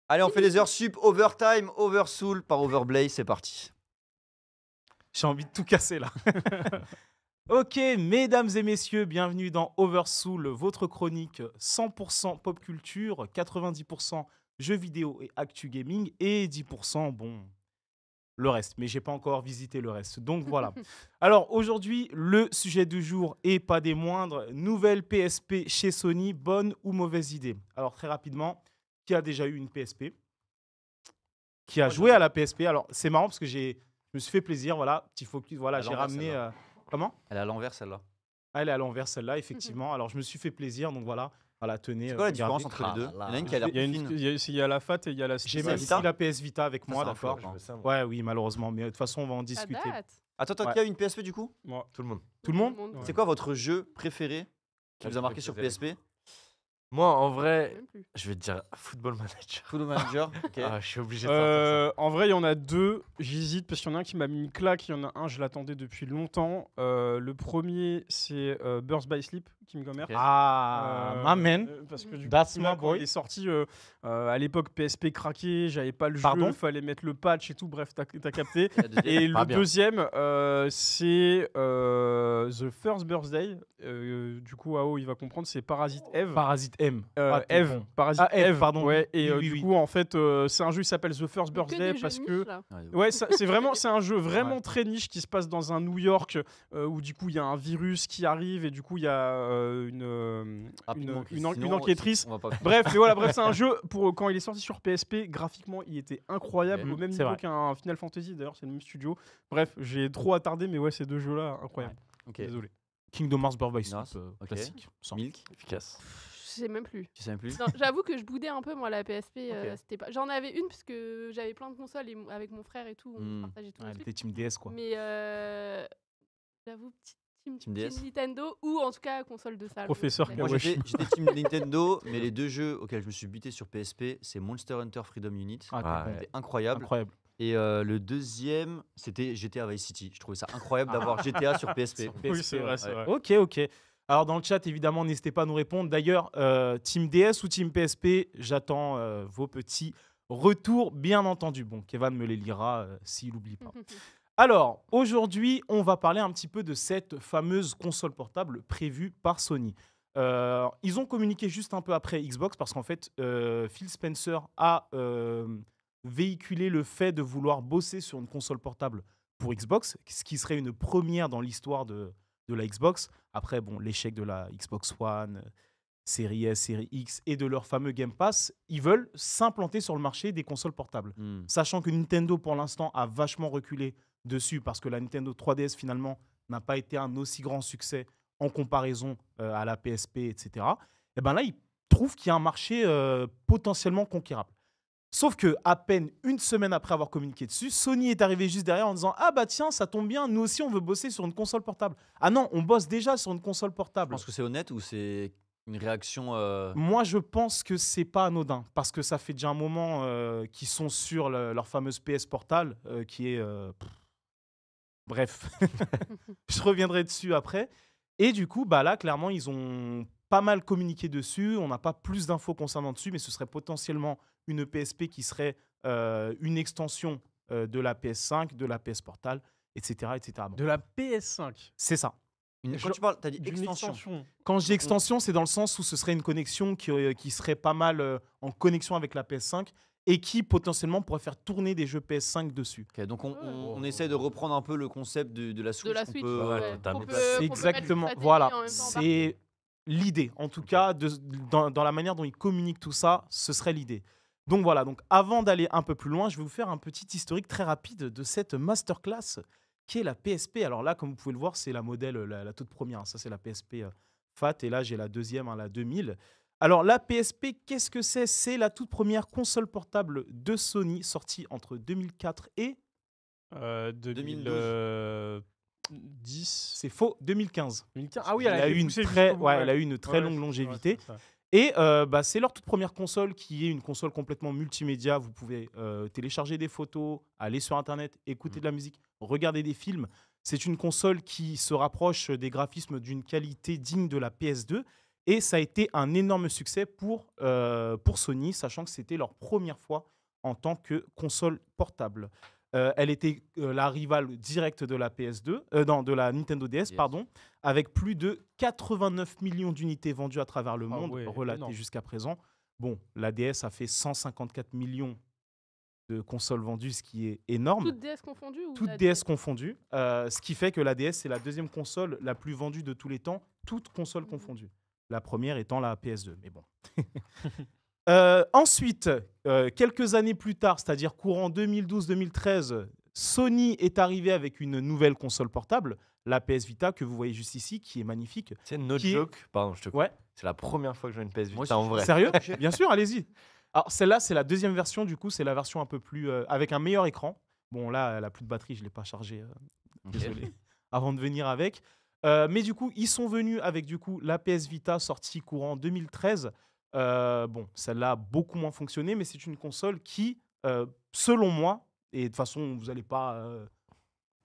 Allez, on fait les heures sup, overtime, oversoul par Overblay, c'est parti. J'ai envie de tout casser là. Ok, mesdames et messieurs, bienvenue dans Oversoul, votre chronique 100% pop culture, 90% jeux vidéo et actu gaming et 10% bon, le reste. Mais j'ai pas encore visité le reste. Donc voilà. Alors aujourd'hui, le sujet du jour et pas des moindres, nouvelle PSP chez Sony, bonne ou mauvaise idée? Alors très rapidement, qui a déjà eu une PSP? Qui a Moi, joué à la PSP? Alors c'est marrant parce que je me suis fait plaisir, voilà, petit focus, voilà, À j'ai l'envers, ramené. celle-là. Comment? Elle est à l'envers, celle-là. Ah, elle est à l'envers celle-là, effectivement. Alors je me suis fait plaisir, donc voilà, tenez, C'est quoi la regardez. différence entre les deux? Ah là Il y en a une là. qui a l'air Il y a plus une, fine. il y a la FAT et il y a la J'ai C'est même la si Vita la PS Vita avec Ça, moi, c'est un flop, d'accord. hein. ça, moi. Ouais, oui, malheureusement, mais de toute façon, on va en Ça discuter. date. Attends, Ouais. qui a une PSP du coup? Moi. Tout le monde. Tout le monde? Ouais. C'est quoi votre jeu préféré qui Quel vous a marqué jeu sur préféré? PSP? Moi, en Eh. vrai, Euh, je vais te dire Football Manager. Football Manager, ok. Ah, je suis obligé de sortir En vrai, il y en a deux. J'hésite parce qu'il y en a un qui m'a mis une claque. Il y en a un, je l'attendais depuis longtemps. Le premier, c'est Birth by Sleep, Kingdom Hearts. Ok. Ah, my man. Parce que du That's coup, là, my quand boy. il est sorti, à l'époque, PSP craqué, j'avais pas le Pardon jeu, fallait mettre le patch et tout. Bref, t'as capté. La deuxième. Et Pas le bien. deuxième, c'est The First Birthday. Du coup, AO, il va comprendre, c'est Parasite Eve. Parasite M. Ah, t'es Eve, bon. Parasite Ah, Eve, Eve, pardon. Ouais, et Oui, oui, du oui. coup, en fait, c'est un jeu qui s'appelle The First Bah, Birthday hein. parce que. Ouais, Ouais, c'est un jeu vraiment Ouais. très niche qui se passe dans un New York où du coup il y a un virus qui arrive et du coup il y a rapidement, une enquêtrice. On va pas... Bref, mais voilà, bref, c'est un jeu pour quand il est sorti sur PSP, graphiquement il était incroyable, Ok. au même C'est niveau vrai. qu'un Final Fantasy. D'ailleurs, c'est le même studio. Bref, j'ai trop attardé, mais ouais, ces deux jeux-là, incroyables. Ok. Désolé. Kingdom Hearts Birth by Sleep, Nice. Ok. classique. Sans- Milk, Efficace. Je sais même plus. tu sais même plus? Non, j'avoue que je boudais un peu moi la PSP. Ok. C'était pas... J'en avais une parce que j'avais plein de consoles et avec mon frère et tout, on Hmm. partageait tous Ouais, les elle trucs. était Team DS, quoi. Mais j'avoue, Team DS. team Nintendo ou en tout cas console de salle. Professeur Ouais. Moi Kawashi. j'étais team Nintendo, mais les deux jeux auxquels je me suis buté sur PSP, c'est Monster Hunter Freedom Unit. Ah, t'es Ah, bon. ouais. C'était incroyable. Incroyable. Et le deuxième, c'était GTA Vice City. Je trouvais ça incroyable d'avoir GTA sur PSP. Sur Oui, PSP, c'est vrai, c'est ouais. vrai. Ok, ok. Alors dans le chat, évidemment, n'hésitez pas à nous répondre. D'ailleurs, Team DS ou Team PSP, j'attends vos petits retours, bien entendu. Bon, Kevin me les lira s'il n'oublie pas. Alors, aujourd'hui, on va parler un petit peu de cette fameuse console portable prévue par Sony. Ils ont communiqué juste un peu après Xbox parce qu'en fait, Phil Spencer a véhiculé le fait de vouloir bosser sur une console portable pour Xbox, ce qui serait une première dans l'histoire de la Xbox. Après, bon, l'échec de la Xbox One, Série S, Série X et de leur fameux Game Pass, ils veulent s'implanter sur le marché des consoles portables. Hmm. Sachant que Nintendo, pour l'instant, a vachement reculé dessus parce que la Nintendo 3DS, finalement, n'a pas été un aussi grand succès en comparaison à la PSP, etc. Et bien là, ils trouvent qu'il y a un marché potentiellement conquérable. Sauf que à peine une semaine après avoir communiqué dessus, Sony est arrivé juste derrière en disant « Ah bah tiens, ça tombe bien, nous aussi on veut bosser sur une console portable. » Ah non, on bosse déjà sur une console Je portable. pense que c'est honnête ou c'est une réaction. Moi, je pense que c'est pas anodin parce que ça fait déjà un moment qu'ils sont sur leur fameuse PS Portal qui est. Bref, je reviendrai dessus après. Et du coup, bah là, clairement, ils ont pas mal communiqué dessus. On n'a pas plus d'infos concernant dessus, mais ce serait potentiellement une PSP qui serait une extension de la PS5, de la PS Portal, etc. etc. Bon, De la PS5. c'est ça. Quand tu parles, t'as dit D'une extension. Quand je dis extension, c'est dans le sens où ce serait une connexion qui serait pas mal en connexion avec la PS5 et qui potentiellement pourrait faire tourner des jeux PS5 dessus. Ok, donc on essaie de reprendre un peu le concept de la Switch. De la qu'on Switch. peut, ouais, ouais. totalement. Qu'on peut- C'est qu'on peut C'est mettre exactement, une stratégie voilà, en même temps c'est l'idée. En tout cas, dans la manière dont ils communiquent tout ça, ce serait l'idée. Donc voilà, donc avant d'aller un peu plus loin, je vais vous faire un petit historique très rapide de cette masterclass qui est la PSP. Alors là, comme vous pouvez le voir, c'est la modèle, la toute première. Ça, c'est la PSP FAT. Et là, j'ai la deuxième, hein, la 2000. Alors la PSP, qu'est-ce que c'est? C'est la toute première console portable de Sony sortie entre 2004 et... 2010. C'est faux, 2015. 2015. Ah oui, Elle a eu une très, elle a eu une très longue longévité. Et bah, c'est leur toute première console qui est une console complètement multimédia. Vous pouvez télécharger des photos, aller sur Internet, écouter de la musique, regarder des films. C'est une console qui se rapproche des graphismes d'une qualité digne de la PS2. Et ça a été un énorme succès pour Sony, sachant que c'était leur première fois en tant que console portable. Elle était la rivale directe de la PS2, non, de la Nintendo DS, Yes. pardon, avec plus de 89 millions d'unités vendues à travers le monde, ouais, relatées énorme. jusqu'à présent. Bon, la DS a fait 154 millions de consoles vendues, ce qui est énorme. Toutes DS confondues ou Toutes la DS confondues, ce qui fait que la DS c'est la deuxième console la plus vendue de tous les temps, toutes consoles Mhm. confondues. La première étant la PS2, mais bon. Ensuite, quelques années plus tard, c'est-à-dire courant 2012-2013, Sony est arrivé avec une nouvelle console portable, la PS Vita que vous voyez juste ici, qui est magnifique. C'est no Qui est- joke. Pardon, je te coupe. Ouais, C'est la première fois que je vois une PS Moi Vita en aussi, vrai. sérieux? Bien sûr, allez-y. Alors celle-là, c'est la deuxième version, du coup, c'est la version un peu plus avec un meilleur écran. Bon, là, elle a plus de batterie, je l'ai pas chargée. Ok. Désolé, avant de venir avec. Mais du coup, ils sont venus avec du coup la PS Vita sortie courant 2013. Bon, celle-là a beaucoup moins fonctionné, mais c'est une console qui, selon moi, et de toute façon, vous n'allez pas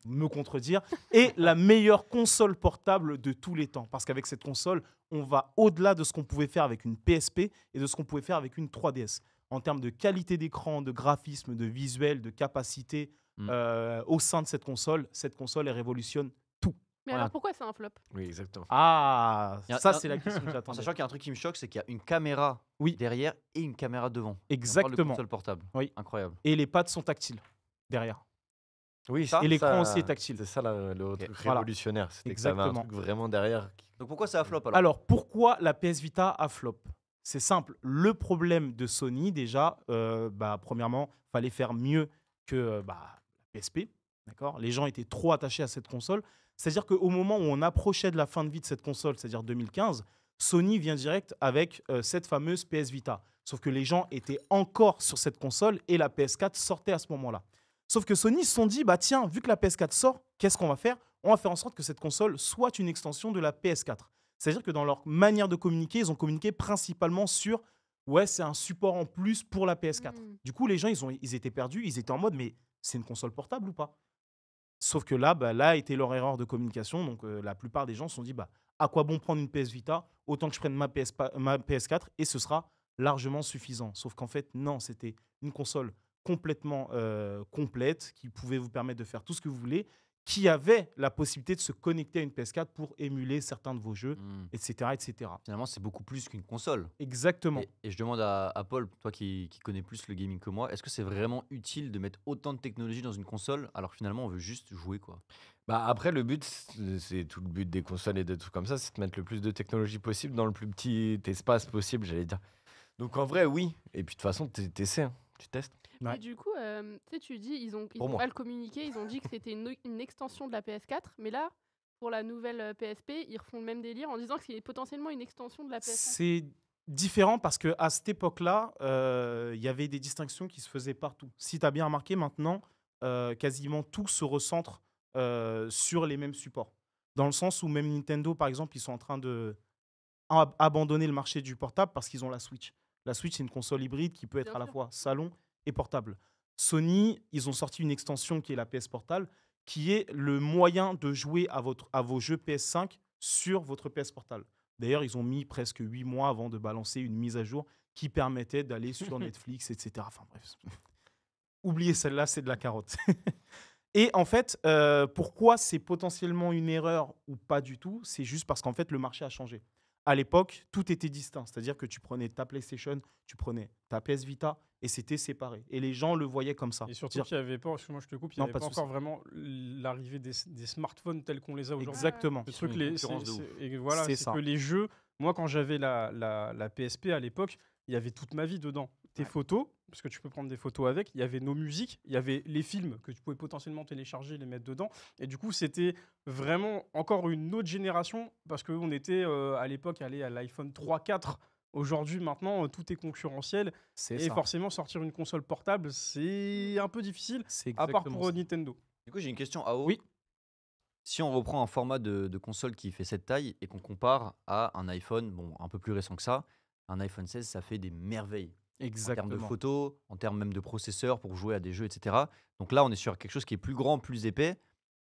me contredire, est la meilleure console portable de tous les temps. Parce qu'avec cette console, on va au-delà de ce qu'on pouvait faire avec une PSP et de ce qu'on pouvait faire avec une 3DS. En termes de qualité d'écran, de graphisme, de visuel, de capacité, au sein de cette console, elle révolutionne tout. Mais Ouais, alors pourquoi c'est un flop? Oui, exactement. Ah, Y a- ça y a- c'est la question que En j'attendais. sachant qu'il y a un truc qui me choque, c'est qu'il y a une caméra Oui. derrière et une caméra devant. On parle de Exactement. console portable. Oui. Incroyable. Et les pads sont tactiles derrière. Oui, Ça, Et l'écran ça- aussi est tactile. C'est ça le truc Voilà. révolutionnaire. C'était que ça avait un Exactement. truc vraiment derrière. Donc pourquoi ça a flop alors? Alors, pourquoi la PS Vita a flop? C'est simple. Le problème de Sony, déjà, premièrement, fallait faire mieux que la PSP. D'accord? Les gens étaient trop attachés à cette console. C'est-à-dire qu'au moment où on approchait de la fin de vie de cette console, c'est-à-dire 2015, Sony vient direct avec cette fameuse PS Vita. Sauf que les gens étaient encore sur cette console et la PS4 sortait à ce moment-là. Sauf que Sony se sont dit, bah tiens, vu que la PS4 sort, qu'est-ce qu'on va faire? On va faire en sorte que cette console soit une extension de la PS4. C'est-à-dire que dans leur manière de communiquer, ils ont communiqué principalement sur ouais, c'est un support en plus pour la PS4. Mm. Du coup, les gens, ils étaient perdus, ils étaient en mode, mais c'est une console portable ou pas? Sauf que là, là a été leur erreur de communication. Donc, la plupart des gens se sont dit, bah, à quoi bon prendre une PS Vita? Autant que je prenne ma PS4 et ce sera largement suffisant. Sauf qu'en fait, non, c'était une console complètement complète qui pouvait vous permettre de faire tout ce que vous voulez, qui avait la possibilité de se connecter à une PS4 pour émuler certains de vos jeux, etc. etc. Finalement, c'est beaucoup plus qu'une console. Exactement. Et je demande à Paul, toi qui connais plus le gaming que moi, est-ce que c'est vraiment utile de mettre autant de technologie dans une console alors que finalement on veut juste jouer quoi? Bah après, le but, c'est tout le but des consoles et de tout comme ça, c'est de mettre le plus de technologie possible dans le plus petit espace possible, j'allais dire. Donc en vrai, oui. Et puis de toute façon, t'essaies, hein, tu testes. Ouais. Et du coup, tu sais, tu dis, ils ont Pour moi. mal communiqué, ils ont dit que c'était une extension de la PS4, mais là, pour la nouvelle PSP, ils refont le même délire en disant que c'est potentiellement une extension de la PS5. C'est différent parce qu'à cette époque-là, il y avait des distinctions qui se faisaient partout. Si tu as bien remarqué, maintenant, quasiment tout se recentre sur les mêmes supports. Dans le sens où même Nintendo, par exemple, ils sont en train de abandonner le marché du portable parce qu'ils ont la Switch. La Switch, c'est une console hybride qui peut être Bien à la sûr. fois salon et portable. Sony, ils ont sorti une extension qui est la PS Portable, qui est le moyen de jouer à vos jeux PS5 sur votre PS Portable. D'ailleurs, ils ont mis presque 8 mois avant de balancer une mise à jour qui permettait d'aller sur Netflix, etc. Enfin bref. Oubliez celle-là, c'est de la carotte. Et en fait, pourquoi c'est potentiellement une erreur ou pas du tout? C'est juste parce qu'en fait, le marché a changé. À l'époque, tout était distinct. C'est-à-dire que tu prenais ta PlayStation, tu prenais ta PS Vita et c'était séparé. Et les gens le voyaient comme ça. Et surtout C'est-à-dire- qu'il n'y avait pas, excuse-moi, je te coupe, il n'y Non, avait pas pas de encore souci. vraiment l'arrivée des smartphones tels qu'on les a aujourd'hui. Exactement. Le truc, une concurrence de ouf. et voilà, C'est c'est ça. que les jeux, moi quand j'avais la PSP à l'époque, il y avait toute ma vie dedans. Tes Ouais. photos, parce que tu peux prendre des photos avec, il y avait nos musiques, il y avait les films que tu pouvais potentiellement télécharger, les mettre dedans. Et du coup, c'était vraiment encore une autre génération, parce qu'on était à l'époque allé à l'iPhone 3, 4. Aujourd'hui, maintenant, tout est concurrentiel. C'est Et ça. forcément, sortir une console portable, c'est un peu difficile, C'est à part exactement pour ça. Nintendo. Du coup, j'ai une question à haut. Oui. Si on reprend un format de console qui fait cette taille et qu'on compare à un iPhone, bon, un peu plus récent que ça, un iPhone 16, ça fait des merveilles. En termes de Exactement. photos, en termes même de processeur pour jouer à des jeux, etc. Donc là, on est sur quelque chose qui est plus grand, plus épais.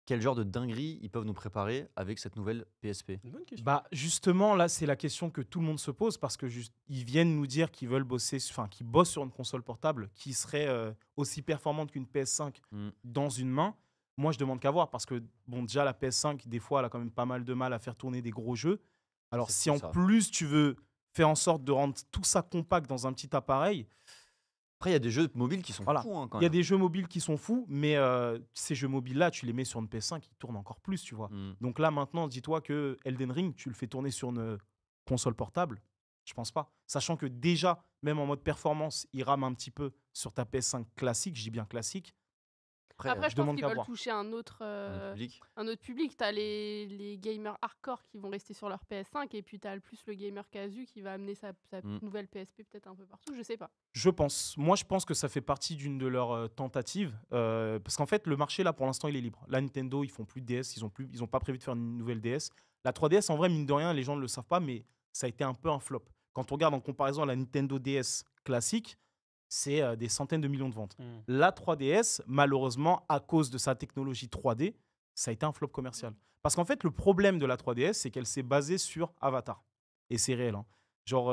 quel genre de dinguerie ils peuvent nous préparer avec cette nouvelle PSP. Une bonne question. Bah, justement, là, c'est la question que tout le monde se pose parce que ils viennent nous dire qu'ils veulent bosser, enfin, qu'ils bossent sur une console portable qui serait aussi performante qu'une PS5 Mm. dans une main. Moi, je demande qu'à voir parce que, bon, déjà, la PS5, des fois, elle a quand même pas mal de mal à faire tourner des gros jeux. Alors, C'est si fou, en ça. plus, tu veux faire en sorte de rendre tout ça compact dans un petit appareil, Après, il y a des jeux mobiles qui sont Voilà. fous hein, quand il y a même. des jeux mobiles qui sont fous, mais ces jeux mobiles-là, tu les mets sur une PS5, ils tournent encore plus, tu vois. Mm. Donc là, maintenant, dis-toi que Elden Ring, tu le fais tourner sur une console portable. Je pense pas. Sachant que déjà, même en mode performance, il rame un petit peu sur ta PS5 classique, je dis bien classique. Après, je je pense demande qu'ils qu'à veulent voir. toucher un autre Public. public. T'as les gamers hardcore qui vont rester sur leur PS5 et puis t'as plus le gamer casu qui va amener sa Mm. nouvelle PSP peut-être un peu partout. Je sais pas. Je pense. Moi, je pense que ça fait partie d'une de leurs tentatives. Parce qu'en fait, le marché, là, pour l'instant, il est libre. Là, Nintendo, ils font plus de DS. Ils ont pas prévu de faire une nouvelle DS. La 3DS, en vrai, mine de rien, les gens ne le savent pas, mais ça a été un peu un flop. Quand on regarde en comparaison à la Nintendo DS classique, c'est des centaines de millions de ventes. La 3DS, malheureusement, à cause de sa technologie 3D, ça a été un flop commercial. Parce qu'en fait, le problème de la 3DS, c'est qu'elle s'est basée sur Avatar. Et c'est réel. Hein. Genre,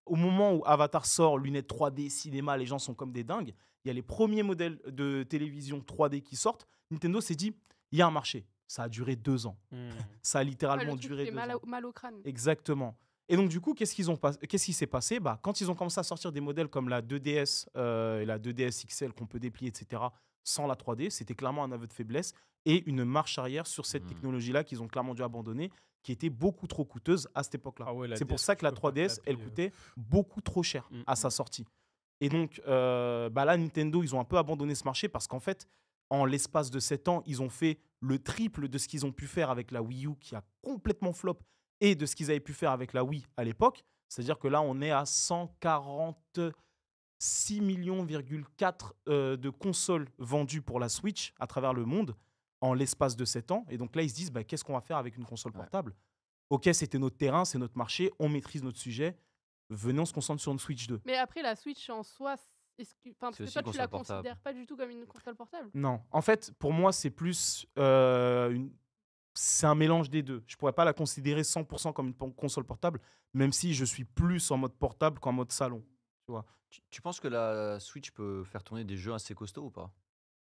au moment où Avatar sort, lunettes 3D, cinéma, les gens sont comme des dingues. Il y a les premiers modèles de télévision 3D qui sortent. Nintendo s'est dit, il y a un marché. Ça a duré 2 ans. Ça a Ouais, littéralement le truc duré fait 2 mal, ans. mal au crâne. Exactement. Et donc, du coup, qu'est-ce qui s'est passé quand ils ont commencé à sortir des modèles comme la 2DS et la 2DS XL qu'on peut déplier, etc., sans la 3D, c'était clairement un aveu de faiblesse et une marche arrière sur cette technologie-là qu'ils ont clairement dû abandonner, qui était beaucoup trop coûteuse à cette époque-là. Ah ouais, la C'est pour DS, ça que la je peux pas te 3DS, elle l'appeler, coûtait beaucoup trop cher Mm. à sa sortie. Et donc, là, Nintendo, ils ont un peu abandonné ce marché parce qu'en fait, en l'espace de 7 ans, ils ont fait le triple de ce qu'ils ont pu faire avec la Wii U, qui a complètement flop, et de ce qu'ils avaient pu faire avec la Wii à l'époque. C'est-à-dire que là, on est à 146,4 millions de consoles vendues pour la Switch à travers le monde en l'espace de 7 ans. Et donc là, ils se disent, bah, qu'est-ce qu'on va faire avec une console portable? Ok, c'était notre terrain, c'est notre marché, on maîtrise notre sujet. Venez, on se concentre sur une Switch 2. Mais après, la Switch en soi, parce C'est que aussi toi, une tu la console portable. considères pas du tout comme une console portable. Non, en fait, pour moi, c'est plus c'est un mélange des deux. Je pourrais pas la considérer 100% comme une console portable, même si je suis plus en mode portable qu'en mode salon. Tu vois. Tu penses que la Switch peut faire tourner des jeux assez costauds ou pas?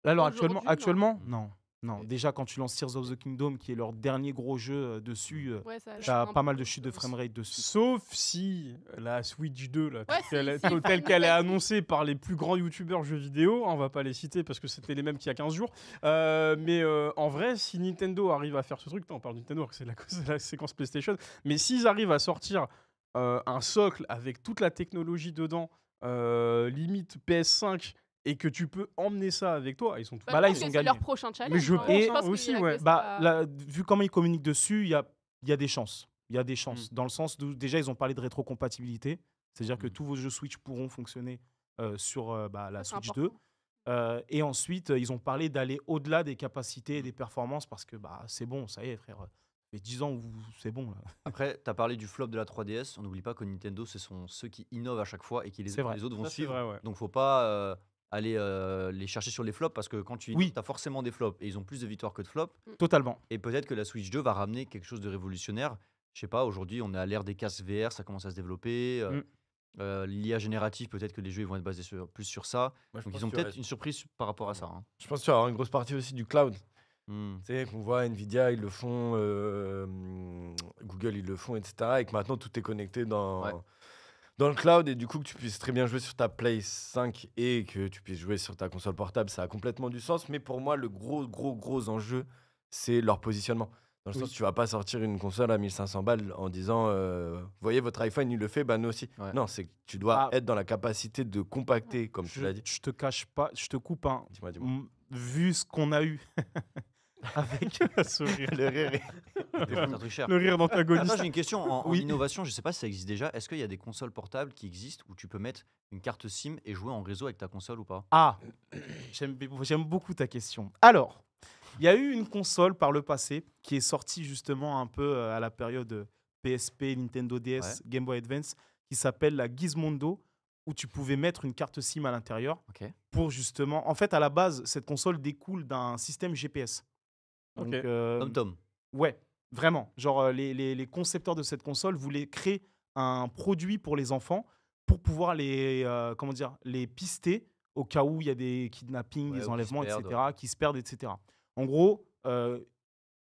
Là, alors Aujourd'hui, actuellement, non. non. Non, Ok. déjà quand tu lances Tears of the Kingdom, qui est leur dernier gros jeu dessus, Ouais, ça a l'air t'as un pas peu mal de costaud. chutes de framerate dessus. Sauf si la Switch 2, là, Ouais, telle s'ils font telle une qu'elle est nouvelle annoncée par les plus grands youtubeurs jeux vidéo, on va pas les citer parce que c'était les mêmes qu'il y a 15 jours. Mais en vrai, si Nintendo arrive à faire ce truc, on parle de Nintendo, c'est la séquence PlayStation, mais s'ils arrivent à sortir un socle avec toute la technologie dedans, limite PS5, et que tu peux emmener ça avec toi, ils sont tous. Bah, Bah là, je pense ils ont que c'est gagné. leur prochain challenge. Mais je hein. pense, Et- pense qu'il y aussi, a ouais. que Bah, ça. là, vu comment ils communiquent dessus, il y a des chances. Il y a des chances. Dans le sens où déjà, ils ont parlé de rétrocompatibilité. C'est-à-dire que tous vos jeux Switch pourront fonctionner sur la Ça, c'est Switch 2. important. Et ensuite, ils ont parlé d'aller au-delà des capacités et des performances parce que bah, c'est bon, ça y est, frère. Ça fait 10 ans où c'est bon. Là. Après, tu as parlé du flop de la 3DS. On n'oublie pas que Nintendo, ce sont ceux qui innovent à chaque fois et qui C'est vrai. les autres vont Ça, c'est suivre. vrai, ouais. Donc, faut pas aller les chercher sur les flops parce que quand tu innoves, Oui. tu as forcément des flops et ils ont plus de victoires que de flops. Totalement. Et peut-être que la Switch 2 va ramener quelque chose de révolutionnaire. Je sais pas, aujourd'hui, on est à l'ère des casques VR, ça commence à se développer. L'IA générative, peut-être que les jeux ils vont être basés plus sur ça. Moi, je Donc, pense ils ont qu'il y peut-être aurait- une surprise par rapport à ça. Hein. Je pense qu'il y aura une grosse partie aussi du cloud. Hmm. Tu sais, qu'on voit Nvidia, ils le font, Google, ils le font, etc. Et que maintenant, tout est connecté Ouais. dans le cloud. Et du coup, que tu puisses très bien jouer sur ta Play 5 et que tu puisses jouer sur ta console portable, ça a complètement du sens. Mais pour moi, le gros enjeu, c'est leur positionnement. Dans le Oui. sens, tu vas pas sortir une console à 1500 balles en disant, voyez, votre iPhone, il le fait, bah nous aussi. Ouais. Non, c'est que tu dois Ah. être dans la capacité de compacter, comme tu l'as dit. Je te cache pas, je te coupe. Hein. Dis-moi. Vu ce qu'on a eu avec Ce rire. Le rire. C'est un truc cher. Le rire d'antagoniste. Attends, j'ai une question en Oui. innovation. Je sais pas si ça existe déjà. Est-ce qu'il y a des consoles portables qui existent où tu peux mettre une carte SIM et jouer en réseau avec ta console ou pas? Ah, j'aime beaucoup ta question. Alors, il y a eu une console par le passé qui est sortie justement un peu à la période PSP, Nintendo DS, Ouais. Game Boy Advance, qui s'appelle la Gizmondo, où tu pouvais mettre une carte SIM à l'intérieur Ok. pour justement... En fait, à la base, cette console découle d'un système GPS. Donc, Ok. Tom. ouais, vraiment. Genre, les concepteurs de cette console voulaient créer un produit pour les enfants pour pouvoir comment dire, les pister au cas où il y a des kidnappings, Ouais, des ou qui se enlèvements, perdent, etc., qui se perdent, etc. En gros,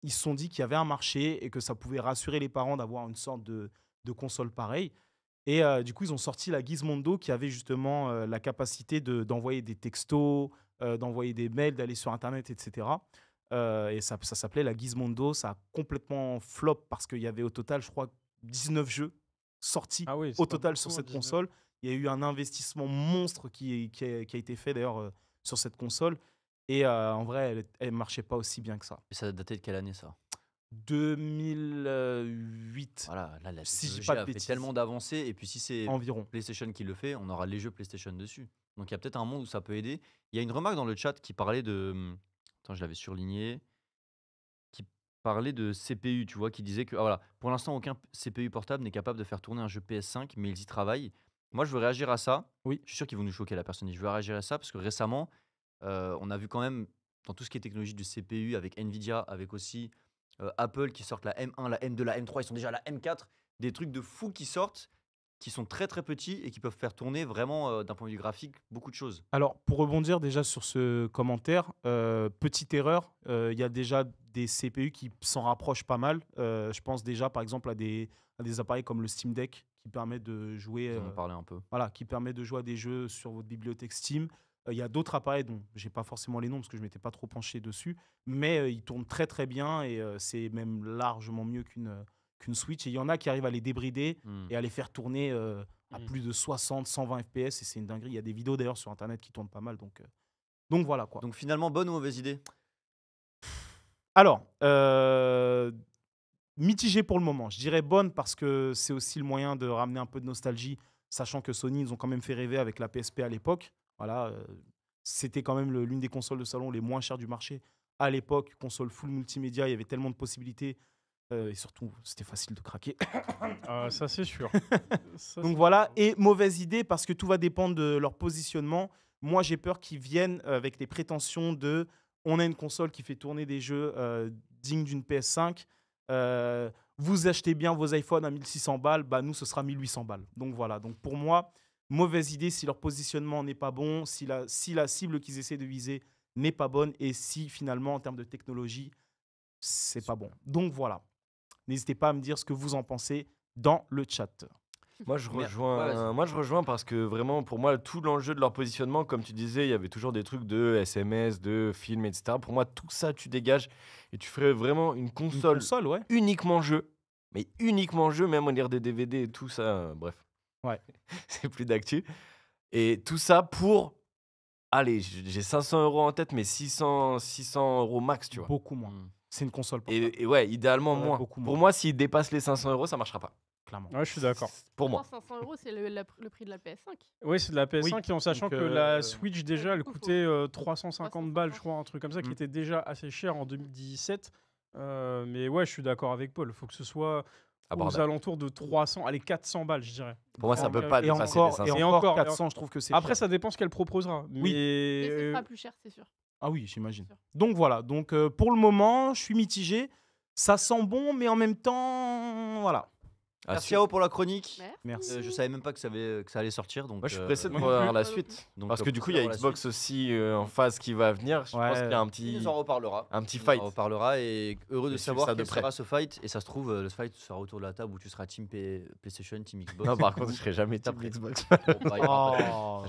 ils se sont dit qu'il y avait un marché et que ça pouvait rassurer les parents d'avoir une sorte de console pareille. Et du coup, ils ont sorti la Gizmondo qui avait justement la capacité d'envoyer des textos, d'envoyer des mails, d'aller sur Internet, etc. Et ça s'appelait la Gizmondo. Ça a complètement flop parce qu'il y avait au total, je crois, 19 jeux sortis Ah oui, au c'est pas total sur beaucoup, cette 19. console. Il y a eu un investissement monstre qui a été fait d'ailleurs sur cette console. Et en vrai, elle ne marchait pas aussi bien que ça. Et ça datait de quelle année ça? 2008 Voilà, là, la Si je dis technologie pas de a fait bêtises. tellement d'avancées. Et puis si c'est environ. PlayStation qui le fait, on aura les jeux PlayStation dessus. Donc il y a peut-être un monde où ça peut aider. Il y a une remarque dans le chat qui parlait de. Attends, je l'avais surligné. Qui parlait de CPU, tu vois, qui disait que voilà, pour l'instant, aucun CPU portable n'est capable de faire tourner un jeu PS5, mais ils y travaillent. Moi, je veux réagir à ça. Oui. Je suis sûr qu'ils vont nous choquer, la personne. Je veux réagir à ça parce que récemment, on a vu quand même dans tout ce qui est technologie de CPU avec Nvidia, avec aussi Apple qui sortent la M1, la M2, la M3, ils sont déjà à la M4, des trucs de fou qui sortent, qui sont très très petits et qui peuvent faire tourner vraiment d'un point de vue graphique beaucoup de choses. Alors, pour rebondir déjà sur ce commentaire, petite erreur, il y a déjà des CPU qui s'en rapprochent pas mal. Je pense déjà, par exemple, à des appareils comme le Steam Deck qui permet de jouer, Ils en ont parlé un peu. voilà, qui permet de jouer à des jeux sur votre bibliothèque Steam. Il y a d'autres appareils dont j'ai pas forcément les noms parce que je m'étais pas trop penché dessus, mais ils tournent très très bien et c'est même largement mieux qu'une Switch. Et il y en a qui arrivent à les débrider Hmm. et à les faire tourner à Mm. plus de 60, 120 FPS et c'est une dinguerie. Il y a des vidéos d'ailleurs sur internet qui tournent pas mal, donc voilà quoi. Donc finalement, bonne ou mauvaise idée? Alors, mitigé pour le moment. Je dirais bonne parce que c'est aussi le moyen de ramener un peu de nostalgie, sachant que Sony, ils ont quand même fait rêver avec la PSP à l'époque. Voilà, c'était quand même l'une des consoles de salon les moins chères du marché à l'époque. Console full multimédia, il y avait tellement de possibilités et surtout, c'était facile de craquer. Ça, c'est sûr. Ça, Donc c'est voilà, sûr. et mauvaise idée parce que tout va dépendre de leur positionnement. Moi, j'ai peur qu'ils viennent avec les prétentions de on a une console qui fait tourner des jeux dignes d'une PS5. Vous achetez bien vos iPhones à 1600 balles, bah nous, ce sera 1800 balles. Donc voilà, donc pour moi, mauvaise idée si leur positionnement n'est pas bon, si la cible qu'ils essaient de viser n'est pas bonne et si finalement, en termes de technologie, c'est pas bon. Donc voilà, n'hésitez pas à me dire ce que vous en pensez dans le chat. Moi je, Mais- ouais, rejoins, vas-y. moi, je rejoins parce que vraiment, pour moi, tout l'enjeu de leur positionnement, comme tu disais, il y avait toujours des trucs de SMS, de films, etc. Pour moi, tout ça, tu dégages et tu ferais vraiment une Une console console, ouais. uniquement jeu. Mais uniquement jeu, même en lire des DVD et tout ça. Bref. Ouais. C'est plus d'actu. Et tout ça pour. Allez, j'ai 500 euros en tête, mais 600 euros max, tu vois. Beaucoup moins. Hmm. C'est une console portable, Et ouais, idéalement Ouais, moins. beaucoup Pour moins. moi, s'il dépasse les 500 euros, ça marchera pas. clairement. Ouais, je suis d'accord. Pour moi. 500 €, c'est le prix de la PS5. Oui, c'est de la PS5 et en sachant donc, que la Switch déjà elle du coup, coûtait faut- 350 balles, je crois, un truc comme ça, qui Mm. était déjà assez cher en 2017. Mais ouais, je suis d'accord avec Paul. Il faut que ce soit aux Abordable. alentours de 300, allez 400 balles, je dirais. Pour moi, ça Et peut pas Et dépasser encore, les 500. et Et encore, encore, 400, je trouve que c'est Après, cher. ça dépend ce qu'elle proposera. Oui. Mais ce Mais sera plus cher, c'est sûr. Ah oui, j'imagine. Sûr. Donc voilà, donc pour le moment, je suis mitigé. Ça sent bon, mais en même temps, voilà. Ah, Merci si. Ao pour la chronique. Merci. Je savais même pas que ça allait sortir. Donc, Moi, je suis pressé de moi non voir plus. la Moi non suite. donc, Parce que du coup, il y a pour la Xbox suite. aussi en phase qui va venir. Je pense Ouais. qu'il y a un Il petit, nous en reparlera. un petit Il nous fight. en reparlera et heureux de Je vais suivre savoir ça de quel près. sera ce fight. Et ça se trouve, le fight sera autour de la table où tu seras team PlayStation, team Xbox. Non, par contre, je serai jamais T'as team pris. Xbox. Bon, bah, il y aura pas de- Oh.